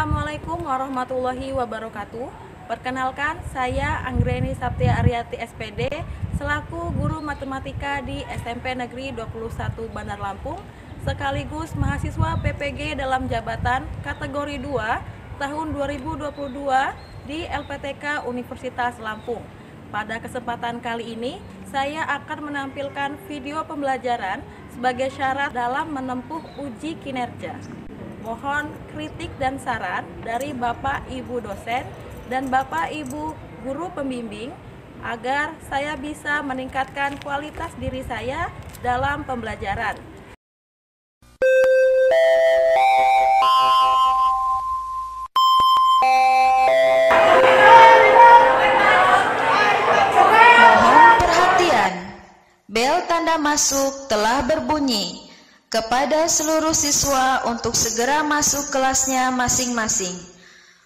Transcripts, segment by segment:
Assalamualaikum warahmatullahi wabarakatuh. Perkenalkan, saya Anggreni Saptia Aryati SPD selaku guru matematika di SMP Negeri 21 Bandar Lampung sekaligus mahasiswa PPG dalam jabatan kategori 2 tahun 2022 di LPTK Universitas Lampung. Pada kesempatan kali ini, saya akan menampilkan video pembelajaran sebagai syarat dalam menempuh uji kinerja. Mohon kritik dan saran dari Bapak Ibu dosen dan Bapak Ibu guru pembimbing agar saya bisa meningkatkan kualitas diri saya dalam pembelajaran. Mohon perhatian, bel tanda masuk telah berbunyi. Kepada seluruh siswa untuk segera masuk kelasnya masing-masing.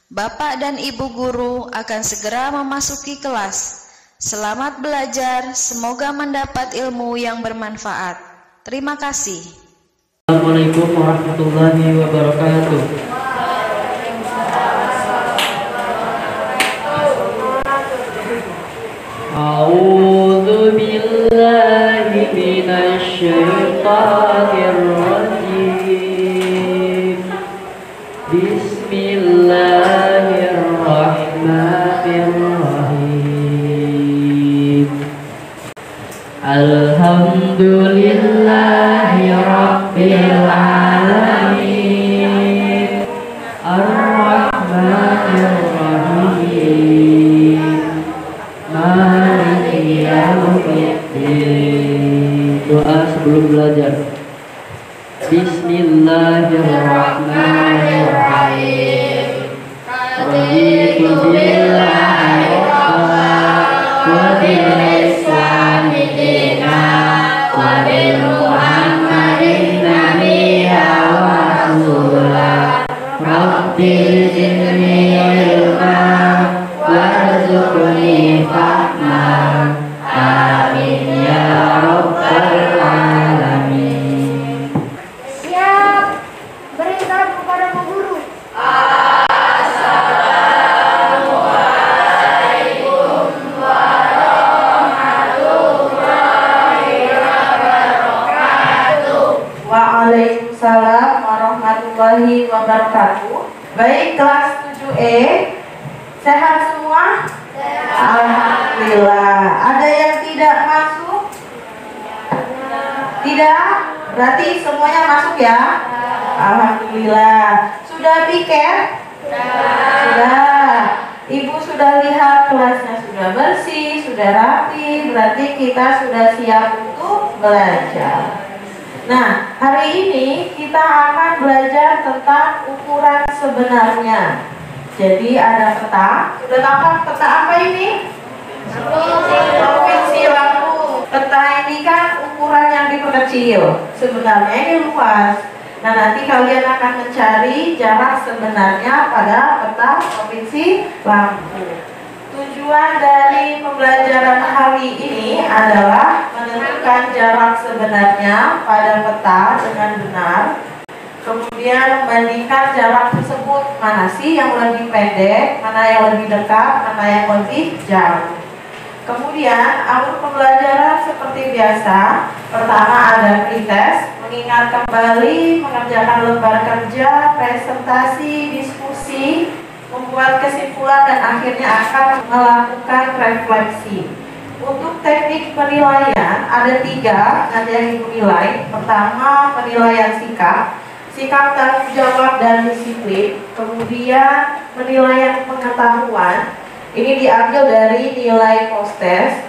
Bapak dan Ibu guru akan segera memasuki kelas. Selamat belajar, semoga mendapat ilmu yang bermanfaat. Terima kasih. Assalamualaikum warahmatullahi wabarakatuh. A'udzu billahi minasy syaithanir rajim. Bismillahirrahmanirrahim. Alhamdulillahi rabbil alamin. Ar-Rahmanir Rahim. Maliki yaumiddin. Doa sebelum belajar. Bismillahirrahmanirrahim. Raditu billahi rabban wa bil islami dinan wa bi Muhammadin nabiyyan wa rasulan. Rabbi zidni ilman warzuqni fahman. Amin ya rabbal alamin. Siap. Berikan kepada Bu Guru. Waalaikumsalam warahmatullahi wabarakatuh. Baik, kelas 7E, sehat semua? Alhamdulillah. Ada yang tidak masuk? Tidak? Berarti semuanya masuk ya? Alhamdulillah. Sudah piket? Sudah. Ibu sudah lihat kelasnya sudah bersih, sudah rapi. Berarti kita sudah siap untuk belajar. Nah, hari ini kita akan belajar tentang ukuran sebenarnya. Jadi ada peta. Sudah tahu peta apa ini? Provinsi Lampung. Peta ini kan ukuran yang diperkecil. Sebenarnya ini luas. Nah, nanti kalian akan mencari jarak sebenarnya pada peta Provinsi Lampung. Tujuan dari pembelajaran hari ini adalah menentukan jarak sebenarnya pada peta dengan benar. Kemudian membandingkan jarak tersebut, mana sih yang lebih pendek, mana yang lebih dekat, mana yang lebih jauh. Kemudian alur pembelajaran seperti biasa. Pertama ada pretest, mengingat kembali, mengerjakan lembar kerja, presentasi, diskusi, membuat kesimpulan dan akhirnya akan melakukan refleksi. Untuk teknik penilaian ada 3 nanti yang Ibu nilai. Pertama penilaian sikap tanggung jawab dan disiplin. Kemudian penilaian pengetahuan, ini diambil dari nilai post-test.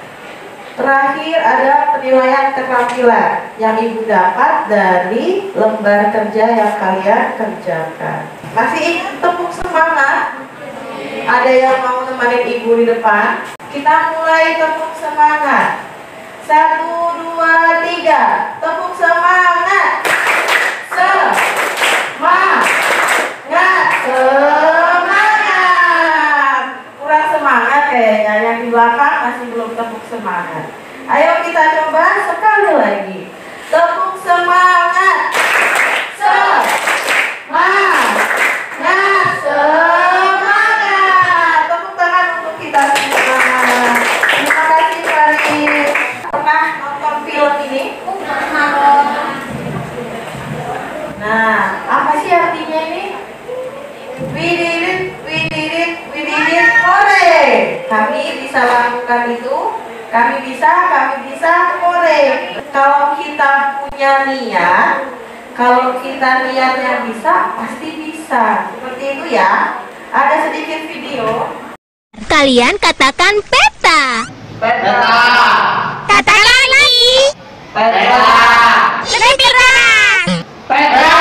Terakhir ada penilaian keterampilan yang Ibu dapat dari lembar kerja yang kalian kerjakan. Masih ingat tepuk semangat? Ada yang mau nemenin Ibu di depan? Kita mulai tepuk semangat. 1, 2, 3. Tepuk semangat. Semangat. Kurang semangat kayaknya. Yang di belakang masih belum tepuk semangat. Ayo kita coba sekali lagi. Tepuk semangat. Semangat. lakukan itu? Kami bisa, boleh. Kalau kita punya niat, kalau kita niatnya bisa, pasti bisa. Seperti itu ya. Ada sedikit video. Kalian katakan peta. Peta. Katakan lagi. Peta. Lebih keras. Peta.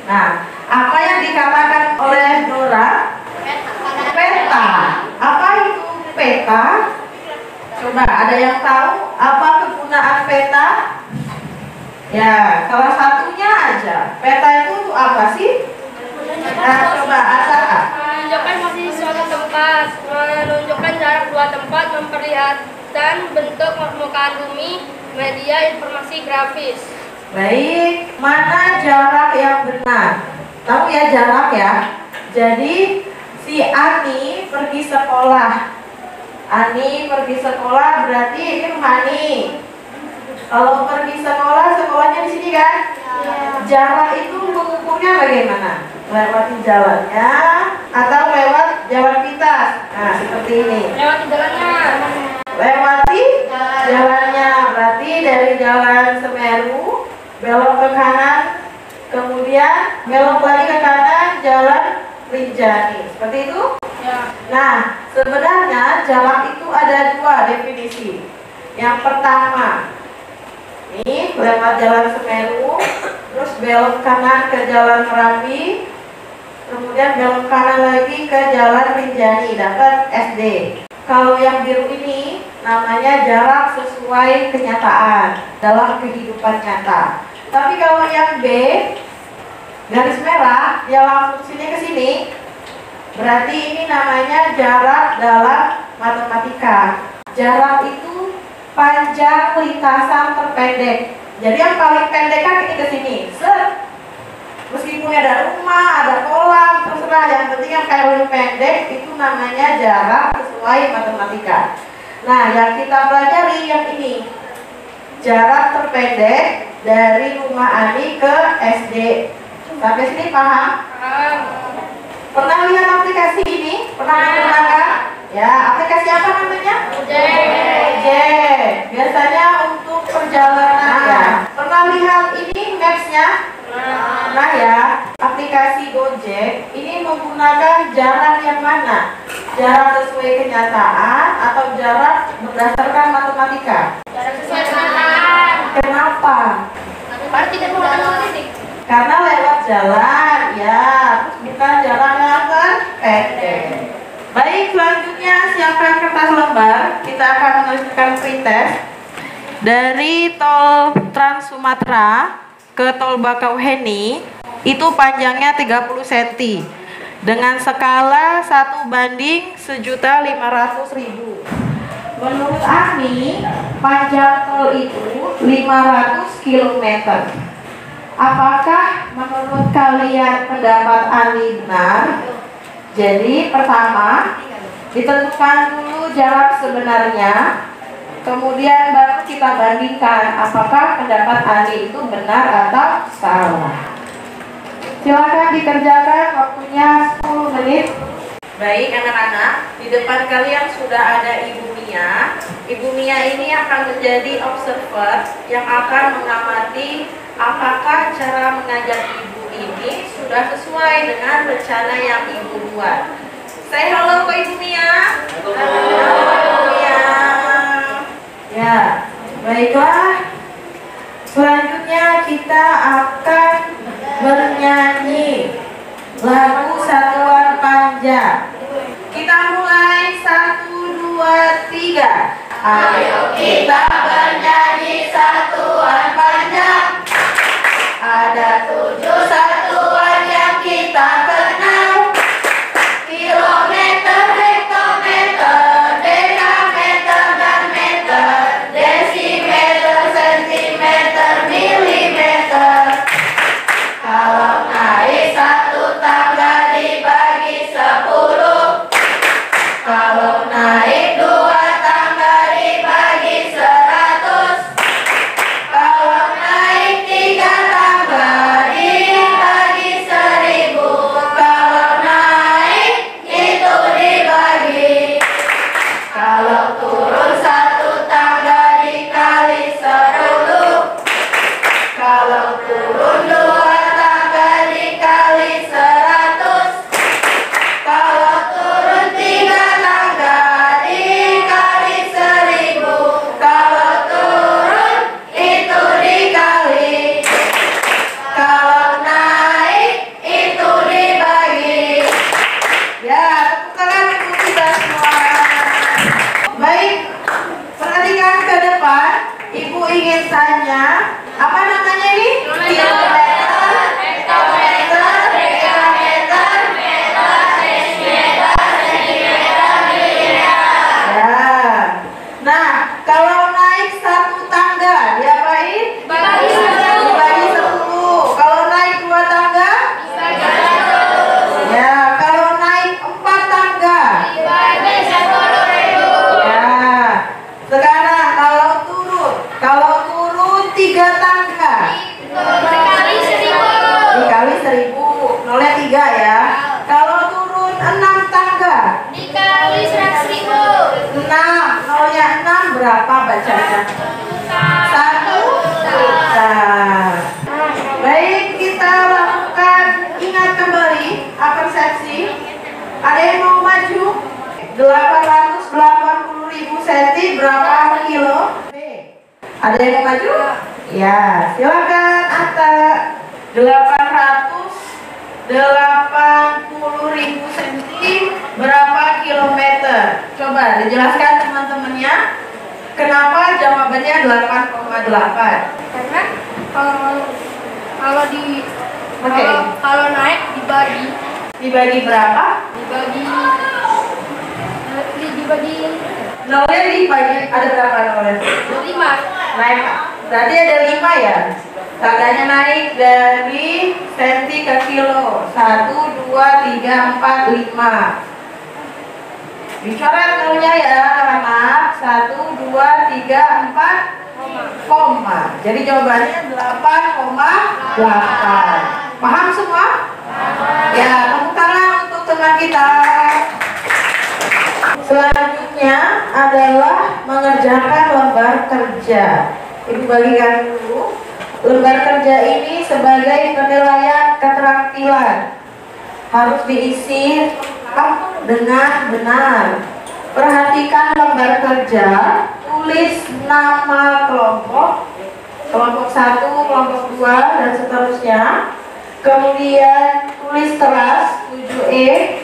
Nah, apa yang dikatakan oleh Dora? Peta. Apa itu peta? Coba, ada yang tahu apa kegunaan peta? Ya, salah satunya aja. Peta itu untuk apa sih? Nah, coba Asa. Menunjukkan posisi suatu tempat, menunjukkan jarak dua tempat, memperlihatkan bentuk permukaan bumi, media informasi grafis. Baik, mana jarak yang benar? Tahu ya jarak ya? Jadi, si Ani pergi sekolah. Ani pergi sekolah berarti ini rumah Ani. Kalau pergi sekolah, sekolahnya di sini kan? Jarak itu mengukurnya bagaimana? Lewati jalannya atau lewat jalan pintas? Nah, seperti ini. Lewati jalannya. Lewati jalannya, berarti dari jalan Semeru belok ke kanan, kemudian belok lagi ke kanan jalan Rinjani. Seperti itu? Ya. Nah, sebenarnya jarak itu ada dua definisi. Yang pertama, ini lewat jalan Semeru, terus belok kanan ke jalan Merapi, kemudian belok kanan lagi ke jalan Rinjani, dapat SD. Kalau yang biru ini namanya jarak sesuai kenyataan dalam kehidupan nyata. Tapi kalau yang B, garis merah, dia langsung sini ke sini, berarti ini namanya jarak dalam matematika. Jarak itu panjang lintasan terpendek. Jadi yang paling pendek kan ini ke sini. Set. Meskipun ada rumah, ada kolam, terserah. Yang penting yang paling pendek itu namanya jarak sesuai matematika. Nah, yang kita pelajari yang ini. Jarak terpendek dari rumah Ani ke SD. Sampai sini paham? Pernah lihat aplikasi ini? Pernah menggunakan? Ya, aplikasi apa namanya? Gojek. Biasanya untuk perjalanan ya. Pernah lihat ini Maps-nya? Nah ya, aplikasi Gojek ini menggunakan jarak yang mana? Jarak sesuai kenyataan atau jarak berdasarkan matematika? Jarak sesuai kenyataan. Kenapa? Berarti tidak menggunakan titik. Karena lewat jalan, ya, bukan jalan yang pendek. Baik, selanjutnya siapkan kertas lembar. Kita akan menuliskan pretest dari tol Trans Sumatera ke tol Bakauheni. Itu panjangnya 30 cm dengan skala 1:1.500.000. Menurut Ani, panjang tol itu 500 km. Apakah menurut kalian pendapat Ani benar? Jadi pertama, ditentukan dulu jarak sebenarnya, kemudian baru kita bandingkan apakah pendapat Ani itu benar atau salah. Silakan dikerjakan, waktunya 10 menit. Baik anak-anak, di depan kalian sudah ada Ibu Mia. Ibu Mia ini akan menjadi observer yang akan mengamati apakah cara mengajar Ibu ini sudah sesuai dengan rencana yang Ibu buat. Say hello ke Ibu Mia. Halo Ibu Mia. Ya, baiklah. Selanjutnya kita akan bernyanyi lagu Satuan Panja. Kita mulai 1, 2, 3. Ayo kita bernyanyi Satuan Panja. Ada 7 satuan yang kita kenal. Kilometer, hektometer, dekameter dan meter, desimeter, sentimeter, milimeter. Kalau naik satu tangga dibagi 10, kalau naik 2 tangga dibagi 100. Caca? 1 juta. Baik, kita lakukan ingat kembali persepsi. Ada yang mau maju? 880.000 cm berapa kilo? Ada yang mau maju? Ya, silakan Atta. 880.000 cm berapa kilometer? Coba dijelaskan teman-temannya. Kenapa jawabannya 8,8? Karena kalau naik Dibagi berapa? dibagi Nolnya dibagi, ada berapa nolnya? 5. Naik, berarti ada 5 ya? Tandanya naik dari senti ke kilo. 1, 2, 3, 4, 5. Dicoret nolnya ya anak-anak. 1, 2, 3, 4 koma. Jadi jawabannya 8,8. Paham semua? Ya, tepuk tangan untuk teman kita. Selanjutnya adalah mengerjakan lembar kerja. Ibu bagikan dulu. Lembar kerja ini sebagai penilaian keterampilan. Harus diisi dengan benar. Perhatikan lembar kerja. Tulis nama kelompok. Kelompok 1, kelompok 2, dan seterusnya. Kemudian tulis kelas 7E.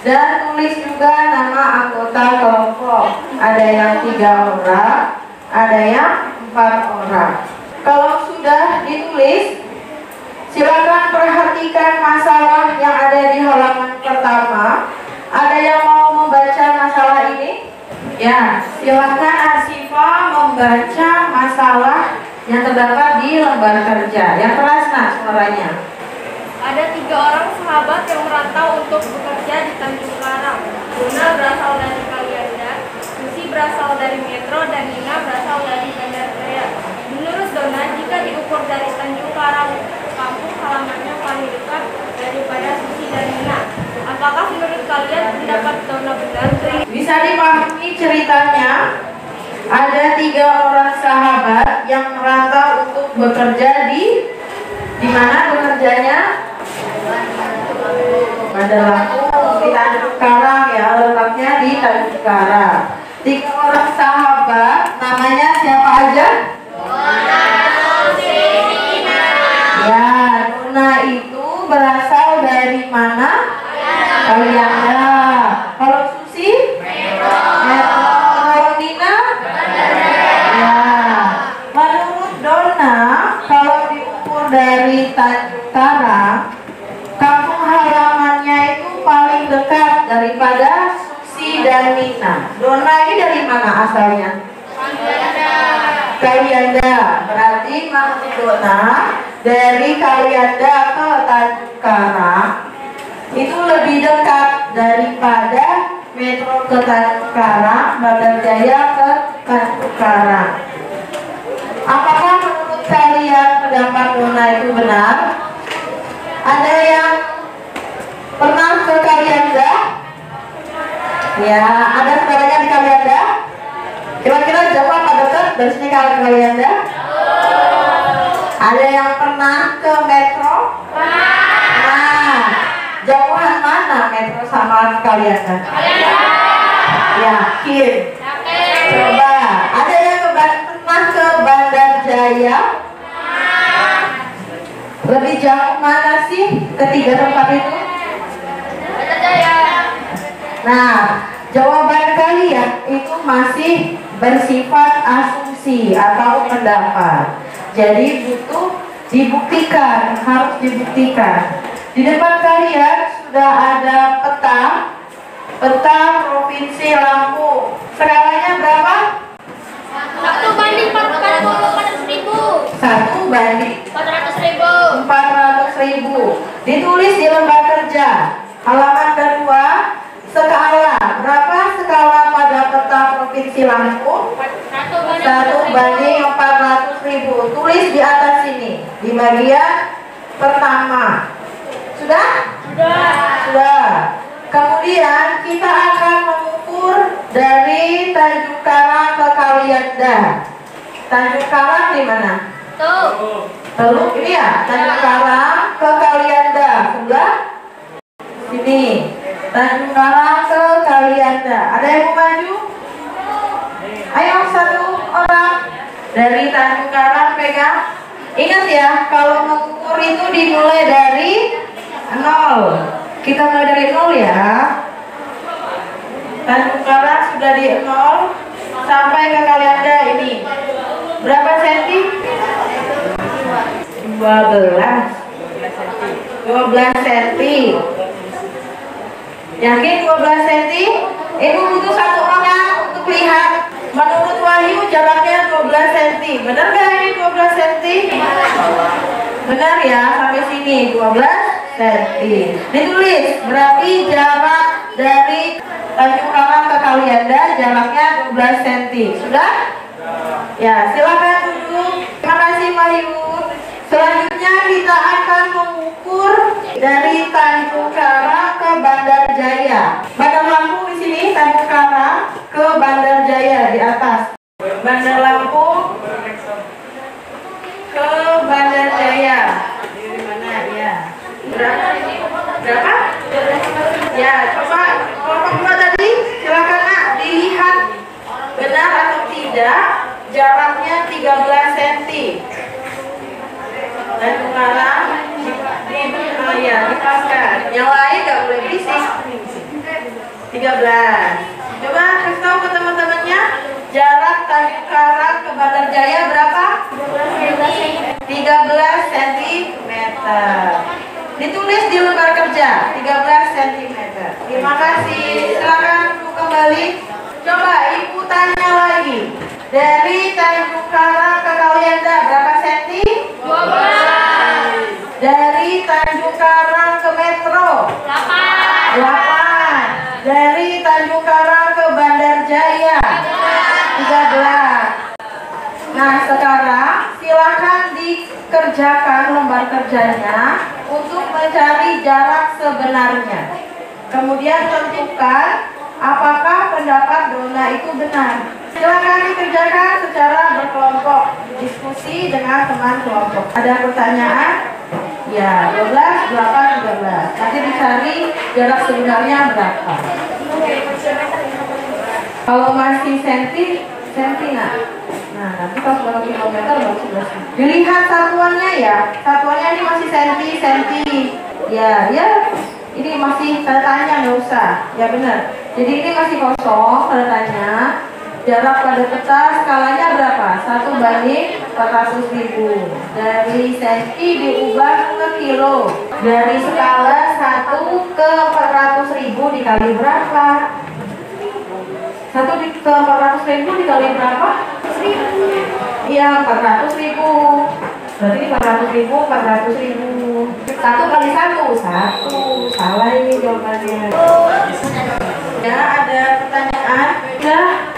Dan tulis juga nama anggota kelompok. Ada yang 3 orang, ada yang 4 orang. Kalau sudah ditulis, silakan perhatikan masalah yang ada di halaman pertama. Ada yang mau membaca masalah ini? Ya, silakan Asifa membaca masalah yang terdapat di lembar kerja. Yang keras nak suaranya. Ada 3 orang sahabat yang merantau untuk bekerja di Tanjung Karang. Dona berasal dari Kalianda, Susi berasal dari Metro, dan Nina berasal dari Banjarjaya. Menurut Dona, jika diukur dari Tanjung Karang kampung halamannya paling dekat daripada Susi dan Nina. Apakah menurut kalian pendapat Dona benar? Bisa dipahami ceritanya. Ada 3 orang sahabat yang merantau untuk bekerja di mana bekerjanya? Ada Lampung, di Tanjung Karang ya, letaknya di Tanjung Karang. 3 orang sahabat, namanya siapa aja? Ya, Dona itu berasal dari mana? Kalianda. Kalau Susi? Metro. Kalau Nina? Ya. Menurut Dona, kalau diukur dari Tanjung Karang, kampung halamannya itu paling dekat daripada Susi dan Nina. Dona ini dari mana asalnya? Kalianda. Berarti maksud Dona dari Kalianda ke Tanjung Karang itu lebih dekat daripada Metro ke Tanjung Karang, Banjarjaya ke Tanjung Karang. Apakah menurut kalian pendapat Dona itu benar? Ada yang pernah ke Kalianda? Ya, ada saudaranya di Kalianda? Kira-kira jawab apa dekat dari sini ke Kalianda? Ada yang pernah ke Metro? Nah, jauhan mana Metro sama Kalianda? Yakin? Coba, ada yang pernah ke Banjarjaya? Lebih jauh mana sih ketiga tempat itu? Nah, jawaban kalian itu masih bersifat asumsi atau pendapat. Jadi butuh dibuktikan, harus dibuktikan. Di depan kalian sudah ada peta Provinsi Lampung. Skalanya berapa? 1 banding 400.000. 1 banding 400.000. 400.000. Ditulis di lembar kerja. Halaman kedua, skala. Berapa skala pada peta Provinsi Lampung? 1 banding 400.000. Tulis di atas sini, di bagian pertama. Sudah? Sudah. Kemudian kita akan mengukur dari Tanjung Karang ke Kalianda. Tanjung Karang di mana? Teluk ini ya, Tanjung Karang ke Kalianda. Sebelah sini. Tanjung Karang ke Kalianda. Ada yang mau maju? Ayo satu orang dari Tanjung Karang pegang. Ingat ya, kalau mengukur itu dimulai dari 0. Kita mulai dari 0 ya. Tanjung Karang sudah di 0 sampai ke Kalianda ini. Berapa senti? 12 senti. Yakin 12 senti? Ibu butuh satu orang untuk lihat. Menurut Wahyu jaraknya 12 cm. Benar gak ini 12 cm? Benar ya, sampai sini 12 cm. Ditulis, berarti jarak dari Tanjung Karang ke Kalianda jaraknya 12 cm. Sudah? Ya, silakan duduk. Terima kasih Wahyu. Selanjutnya kita akan mengukur dari Tanjung Karang ke Bandar Jaya. Bandar Lampung di sini, Tanjung Karang ke Bandar Jaya di atas. Bandar Lampung ke Bandar Jaya. Di mana ya? Berapa? Ya, coba kelompok 2 tadi, silakan nak dilihat benar atau tidak jaraknya 13 cm. Tanjung Karang ya, dipaskan. Yang lain nggak boleh berisik. 13. Coba kasih tahu ke teman-temannya jarak Tanjung Karang ke Bandar Jaya berapa? 13 cm. Ditulis di lembar kerja 13 cm. Terima kasih. Silakan kembali. Coba ibu tanya lagi. Dari Tanjung Karang ke Kalianda berapa senti? 12. Dari Tanjung Karang ke Metro 8. Dari Tanjung Karang ke Bandar Jaya 13. Nah sekarang silakan dikerjakan lembar kerjanya untuk mencari jarak sebenarnya. Kemudian tentukan apakah pendapat Dona itu benar. Silakan dikerjakan secara berkelompok, diskusi dengan teman kelompok. Ada pertanyaan? Ya, 12, 8, 13. Nanti dicari jarak sebenarnya berapa. Kalau masih senti nak. Nah, nanti kalau berapa kilometer baru 11. Dilihat satuannya ya. Satuannya ini masih senti. Ya. Ini masih tanda tanya, nggak usah. Ya benar. Jadi ini masih kosong tanda tanya. Jarak pada peta skalanya berapa? 1/400.000. Dari senti diubah ke kilo. Dari skala 1 ke 400.000 dikali berapa? 1 ke 400.000 dikali berapa? 1000. Iya, 400.000. Berarti ini 400.000. 1 kali 1. Salah ini jawabannya. Ya, ada pertanyaan? Ya.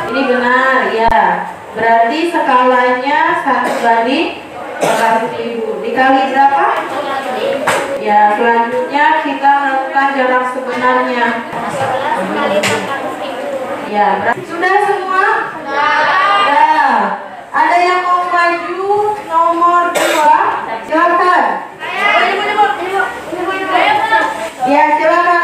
Ini benar, ya. Berarti skalanya 1/400.000. Dikali berapa? Ya, selanjutnya kita melakukan jarak sebenarnya. Ya, sudah semua? Ya. Ada yang mau maju nomor 2? Silakan. Ya, silakan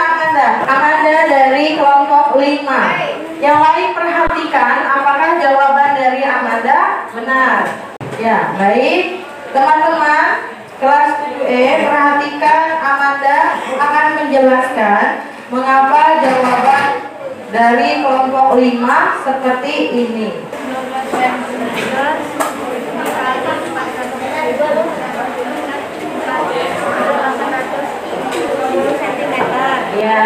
Amanda dari kelompok 5. Yang lain perhatikan apakah jawaban dari Amanda benar. Ya, baik. Teman-teman kelas 7E, perhatikan Amanda akan menjelaskan mengapa jawaban dari kelompok 5 seperti ini. Ya.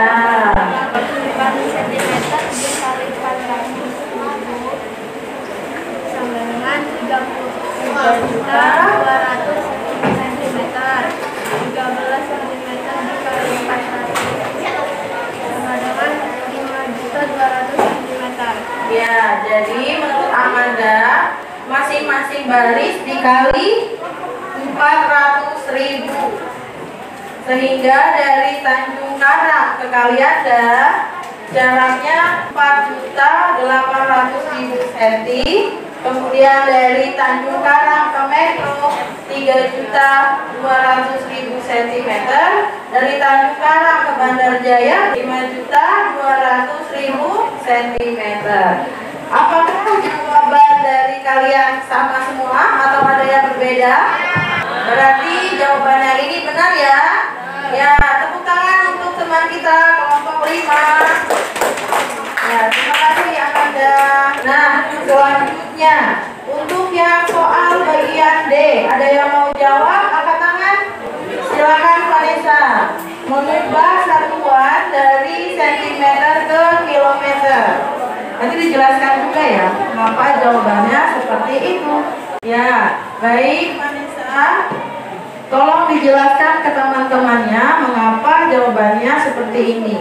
Sama dengan 33.200 cm. 13 cm dikali 400 sama dengan 5.200 cm. Ya, jadi menurut Amanda masing-masing baris dikali 400.000. Sehingga dari Tanjung Karang ke Kalianda jaraknya 4.800.000 cm. Kemudian dari Tanjung Karang ke Metro 3.200.000 cm. Dari Tanjung Karang ke Bandar Jaya 5.200.000 cm. Apakah jawaban dari kalian sama semua atau ada yang berbeda? Berarti jawabannya ini benar ya? Ya, tepuk tangan untuk teman kita kelompok 5. Ya, terima kasih Amanda. Nah, selanjutnya untuk yang soal bagian D, ada yang mau jawab? Angkat tangan. Silakan Vanessa. Mengubah satuan dari sentimeter ke kilometer. Nanti dijelaskan juga ya, mengapa jawabannya seperti itu. Ya, baik Vanessa. Tolong dijelaskan ke teman-temannya mengapa jawabannya seperti ini.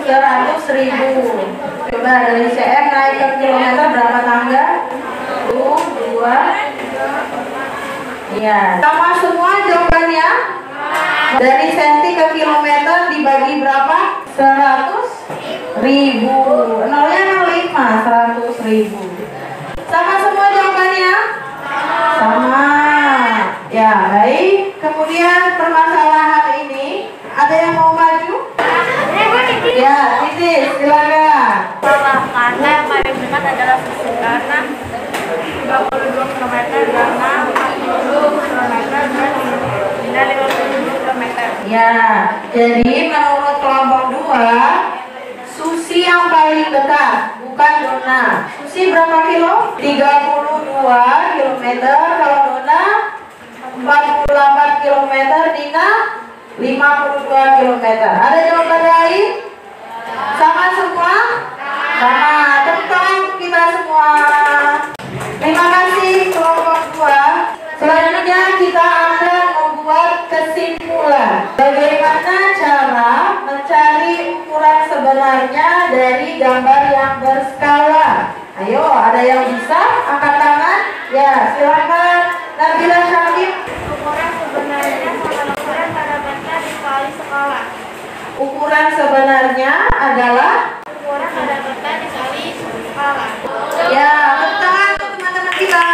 100.000. Coba dari CM naik ke kilometer berapa tangga? 1, 2. Ya, sama semua jawabannya. Dari senti ke kilometer dibagi berapa? 100.000. Nolnya 05, 100.000. Sama semua jawabannya? Sama. Ya, baik. Kemudian permasalahan ini, ada yang mau maju? Ya, Titis, silakan. Karena yang paling dekat adalah susu, karena 32 km, karena 40 km, dan 50 km. Ya, jadi menurut kelompok 2, Susi yang paling dekat, bukan Dona. Susi berapa kilo? 32 km, kalau Dona 48 km, Dina 52 km. Ada jawaban lain? Sama semua? Sama. Tepuk tangan untuk kita semua. Terima kasih kelompok 2. Selanjutnya kita akan membuat kesimpulan. Bagaimana cara mencari ukuran sebenarnya dari gambar yang berskala? Ayo, ada yang bisa? Angkat tangan. Ya, silakan. Nabila Syakib. Ukuran sebenarnya sama ukuran pada peta dikali skala. Ukuran sebenarnya adalah Ukuran pada peta dikali skala. ya, tepuk tangan untuk teman-teman kita.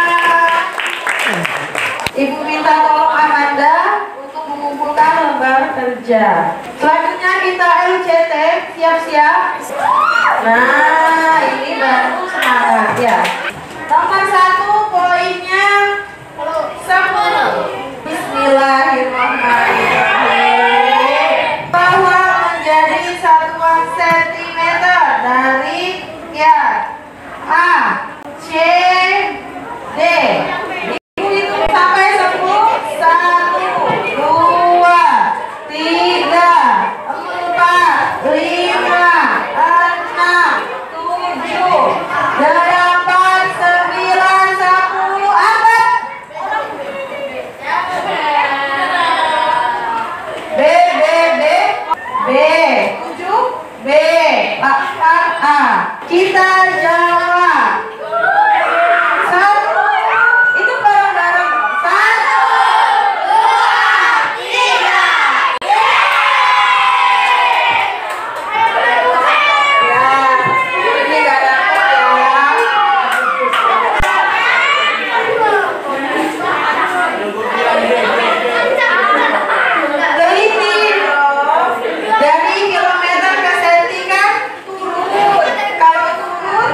Ibu minta tolong Amanda untuk mengumpulkan lembar kerja. Selanjutnya kita LCT, siap-siap. Nah, ini baru semangat ya. Nomor 1 poinnya 10. Bismillahirrahmanirrahim. Bahwa menjadi satuan sentimeter dari ya A, C, D. Hitung sampai 10. 1, 2, 3, 4, 5, 6, 7, 8, 9, 10. Angkat. B, 7, B, 8A. Kita jawab. 1. Itu bareng-bareng. 1, 2, 3. Ya, ini gak dapat ya. Teliti dong. Dari kilometer ke senti kan turun. Kalau turun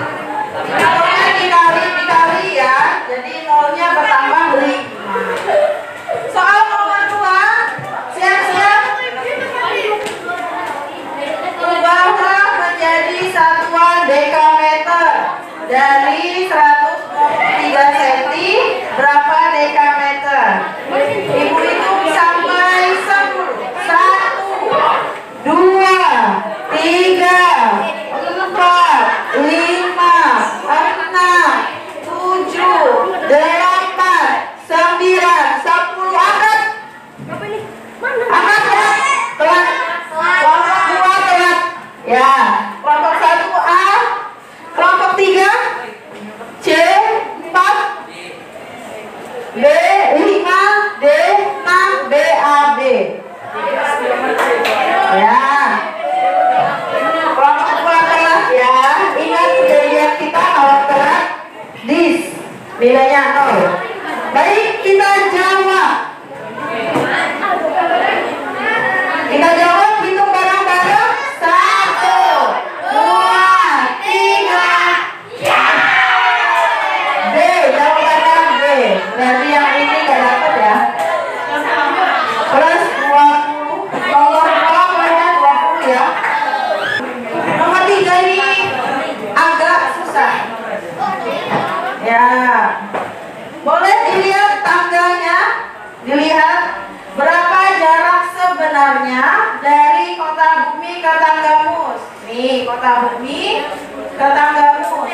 Dilihat berapa jarak sebenarnya dari kota bumi ke Tanggamus. Nih, kota bumi ke Tanggamus.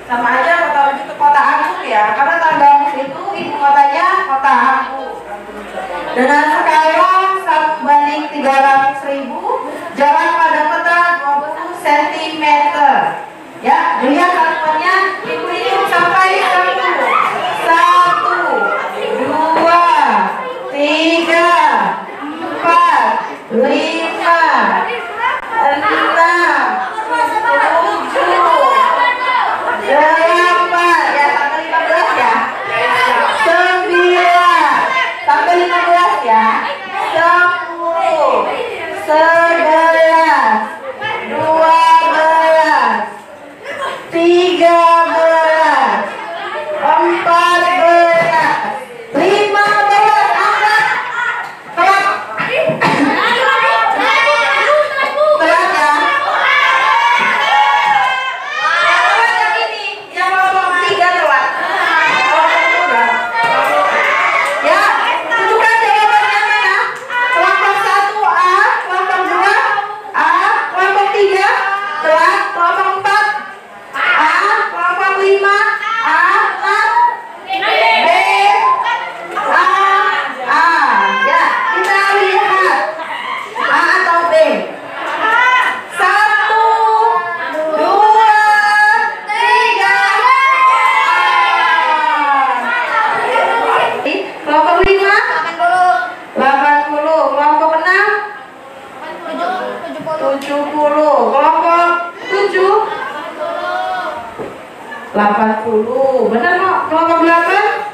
Sama aja kota bumi ke kota Agung ya, karena Tanggamus itu ibu kotanya kota Agung. Dengan skala 1/300.000, jarak pada peta 20 cm. Ya, dilihat satuannya, ibu hitung sampai 10. 1, 2, 3, 4, 5, 6, 7, 8, ya sampai 15 ya. 9, sampai 15 ya. 10, 11, 12, 13, 14, 15, angkat. Telat. Telat ya. Telat yang ini, yang kelompok 3 telat. Kelompok 2. Ya, tunjukkan jawabannya mana? Kelompok 1A, kelompok 2 A, kelompok 3 telat, kelompok 4 A, kelompok 5 A, 6 B, A, A. Ya, kita lihat A atau B. 1, 2, 3. Kelompok 5 80, kelompok 6 70, kelompok 7 80. Benar kok? Kelompok 8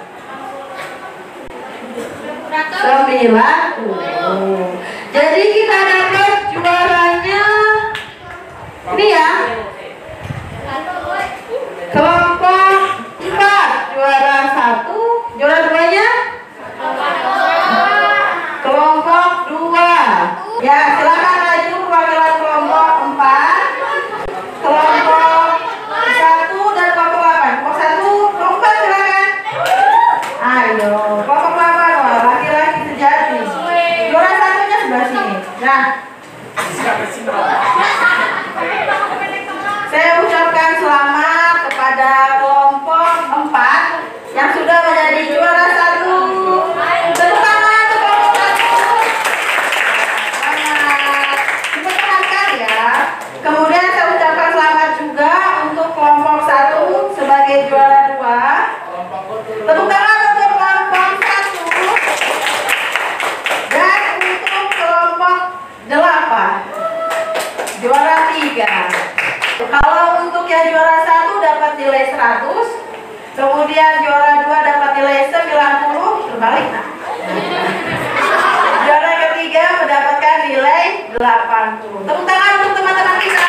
90. Jadi kita dapat juaranya ini ya. Kelompok 4 juara 1, juara 2-nya kelompok 2. Ya, silakan maju perwakilan kelompok 4, kelompok 1 dan kelompok 8. Kelompok 1, kelompok 4 silakan. Ayo, kelompok 8, wah, laki-laki sejati. Juara 1-nya sebelah sini. Nah, saya ucapkan selamat kepada kelompok 4 yang sudah menjadi juara 1. Tepuk tangan untuk kelompok 1. Selamat. Diperkenalkan ya. Kemudian saya ucapkan selamat juga untuk kelompok 1 sebagai juara 2. Tepuk tangan untuk kelompok 1 dan untuk kelompok 8 juara 3. Kalau untuk yang juara 1 dapat nilai 100, kemudian juara 2 dapat nilai 90, terbalik nah. Juara ketiga mendapatkan nilai 80. Tepuk tangan untuk teman-teman kita.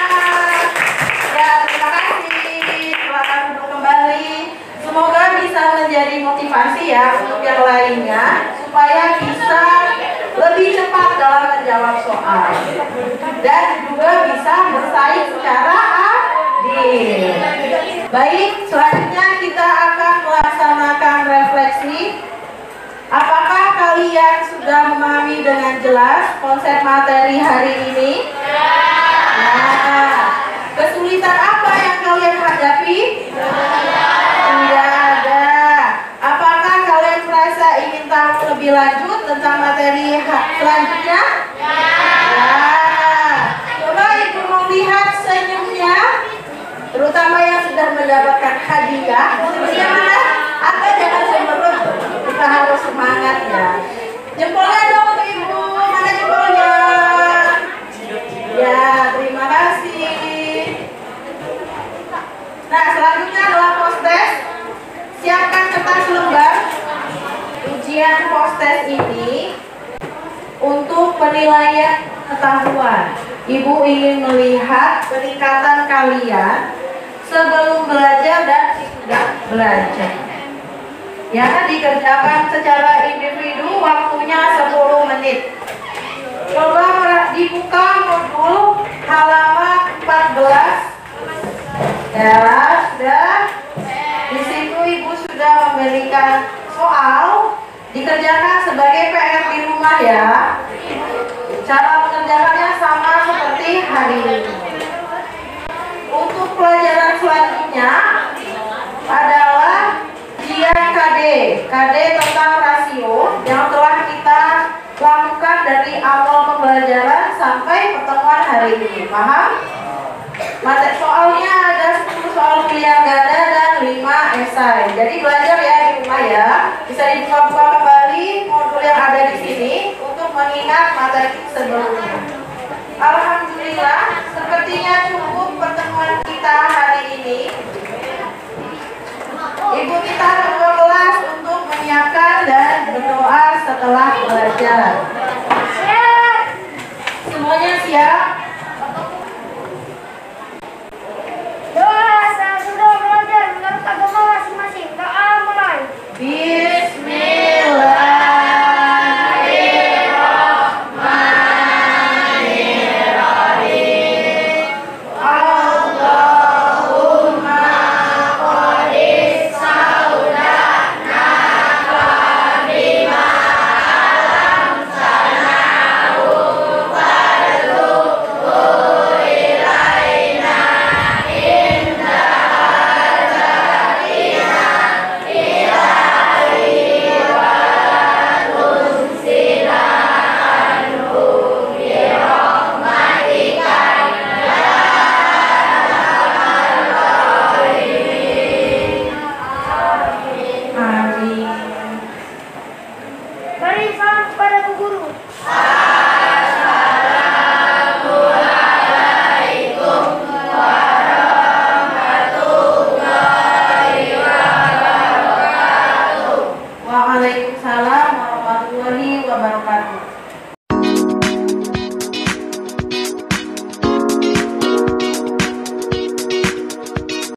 Ya, terima kasih. Silakan duduk kembali. Semoga bisa menjadi motivasi ya untuk yang lainnya supaya bisa lebih cepat dalam menjawab soal dan juga bisa bersaing secara adil. Baik, selanjutnya kita akan melaksanakan refleksi. Apakah kalian sudah memahami dengan jelas konsep materi hari ini? Nah, kesulitan apa yang kalian hadapi? Tidak ada. Apakah kalian merasa ingin tahu lebih lanjut tentang materi selanjutnya? Ya. Coba ibu mau lihat senyumnya, terutama yang sudah mendapatkan hadiah. Senyumnya mana? Atau jangan cemberut. Kita harus semangat ya. Jempolnya dong untuk ibu. Mana jempolnya? Ya, terima kasih. Nah, selanjutnya adalah post-test. Siapkan kertas lembar. Ujian post-test ini untuk penilaian pengetahuan. Ibu ingin melihat peningkatan kalian sebelum belajar dan sesudah belajar. Ya, dikerjakan secara individu, waktunya 10 menit. Coba dibuka modul halaman 14. Ya, sudah. Di situ ibu sudah memberikan soal. dikerjakan sebagai PR di rumah ya. Cara mengerjakannya sama seperti hari ini. Untuk pelajaran selanjutnya adalah ujian KD tentang rasio yang telah kita lakukan dari awal pembelajaran sampai pertemuan hari ini. Paham? Materi soalnya ada 10 soal pilihan ganda dan 5 esai. Jadi belajar ya di rumah ya. Bisa dibuka-buka kembali modul yang ada di sini untuk mengingat materi sebelumnya. Alhamdulillah, sepertinya cukup pertemuan kita hari ini. Ibu kita ketua kelas untuk menyiapkan dan berdoa setelah belajar. Siap. Semuanya siap? Doa saat sudah belajar menurut agama masing-masing. Doa mulai. Bismillahirrahmanirrahim. Allahumma qadis saudana bima alam sanahu farzuqhu ilaina inda ajalina ilahi wa tunsina anhu birahmatika ya Amin. Beri salam kepada Bu Guru.